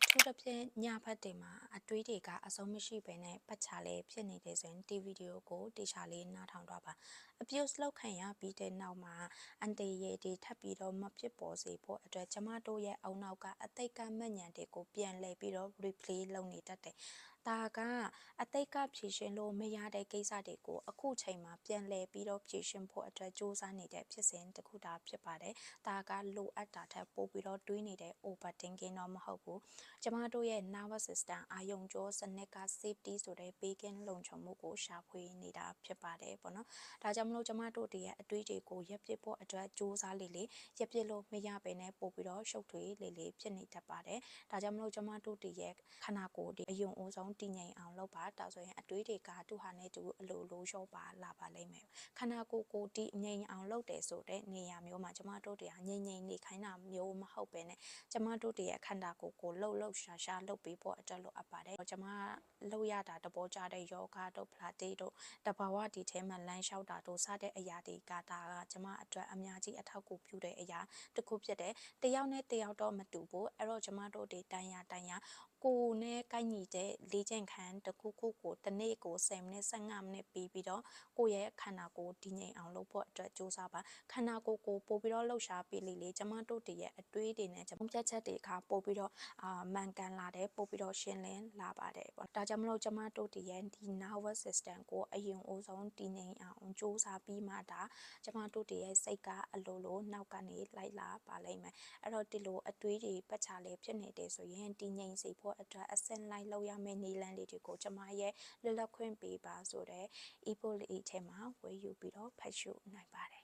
ထူးသဖြင့်ညဘက်တွေမှာအတွေးတွေကအဆုံးမရှိဘဲနဲ့ပတ်ချလေးဖြစ်နေတဲ့ဆိုရင်ဒီဗီဒီယိုကိုတေချာလေးနားထောင်တော့ပါ abuse လောက်ခံရပြီးတဲ့နောက်မှာအန်တီရဲ့ဒီထပ်ပြီးတော့မဖြစ်ပေါ်စေဖို့အတွက်ကျမတို့ရဲ့အုံနောက်ကအသိကမှတ်ဉာဏ်တွေကိုပြန်လှည့်ပြီးတော့ replay လုပ်နေတတ်တယ်ဒါကအသိကဖြည့်ရှင်လို့မရတဲ့ကိစ္စတွေကိုအခုချိန်မှာပြန်လှည့်ပြီးတော့ဖြည့်ရှင်ဖို့အတွက်စူးစမ်းနေတဲ့ဖြစ်စဉ်တစ်ခုတာဖြစ်ပါတယ်ဒါကလိုအပ်တာထက်ပိုပြီးတော့တွေးနေတဲ့ overthinking တော့မဟုတ်ဘူးကျမတို့ရဲ့ nervous system အာယုံကြောစနစ်က safety ဆိုတဲ့ဘေးကင်းလုံခြုံမှုကိုရှာဖွေနေတာဖြစ်ပါတယ်ပေါ့နော်ဒါကြောင့်မလို့ကျမတို့တည်းရဲ့အတွေးတွေကိုရပ်ပစ်ဖို့အတွက်စူးစမ်းလေရပ်ပစ်လို့မရဘဲနဲ့ပို့ပြီးတော့ရှုပ်ထွေးလေဖြစ်နေတတ်ပါတယ်ဒါကြောင့်မလို့ကျမတို့တည်းရဲ့ခန္ဓာကိုယ်ဒီအယုံအိုးဆုံးတည်ငြိမ်အောင်လုပ်ပါဒါဆိုရင်အတွေးတွေကသူ့ဟာနဲ့သူအလိုလိုလျှော့ပါလာပါလိမ့်မယ်ခန္ဓာကိုယ်ကိုတည်ငြိမ်အောင်လုပ်တယ်ဆိုတဲ့နေရာမျိုးမှာကျမတို့တည်းဟာငြိမ်နေခိုင်းတာမျိုးမဟုတ်ဘဲနဲ့ကျမတို့တည်းရဲ့ခန္ဓာကိုယ်ကိုလှုပ်ရှာလုပ်ပေးဖို့အတွက်လိုအပ်ပါတယ်ကျမလှုပ်ရတာတဘောကြတဲ့ယောဂတို့ဖလာတေးတို့တဘာဝဒီထဲမှာလမ်းလျှောက်တာတို့စတဲ့အရာတွေကဒါကကျမအတွက်အများကြီးအထောက်အကူပြုတဲ့အရာတစ်ခုဖြစ်တယ်တယောက်နဲ့တယောက်တော့မတူဘူးအဲ့တော့ကျမတို့တွေတိုင်ရကိုနဲ့ကိုက်ညီတဲ့လေ့ကျင့်ခန်းတစ်ခုခုကိုတစ်နေ့ကို10မိနစ်15မိနစ်ပြီးတော့ကိုယ့်ရဲ့ခန္ဓာကိုယ်တည်ငြိမ်အောင်လုပ်ဖို့အတွက်စူးစမ်းပါခန္ဓာကိုယ်ကိုပို့ပြီးတော့လှုပ်ရှားပေးလေကျမတို့တည်းရဲ့အတွေးတွေနဲ့ပြတ်ချက်တွေကပို့ပြီးတော့မှန်ကန်လာတယ်ပို့ပြီးတော့ရှင်းလင်းလာပါတယ်ပေါ့ဒါကြောင့်မလို့ကျမတို့တည်းရဲ့ဒီ nervous system ကိုအရင်ဦးဆုံးတည်ငြိမ်အောင်စူးစမ်းပြီးမှဒါကျမတို့တည်းရဲ့စိတ်ကအလိုလိုနောက်ကနေလိုက်လာပါလိမ့်မယ်အဲ့တော့ဒီလိုအတွေးတွေပတ်ချလေးဖြစ်နေတယ်ဆိုရင်တည်ငြိမ်စေဖို့အတွက်အစင်လိုက်လောက်ရမယ့်နည်းလမ်းလေးတွေကိုကျမရဲ့လွတ်လပ်ခွင့်ပေးပါဆိုတဲ့ e-book လေးထဲမှာဝယ်ယူပြီးတော့ဖတ်ရှုနိုင်ပါတယ်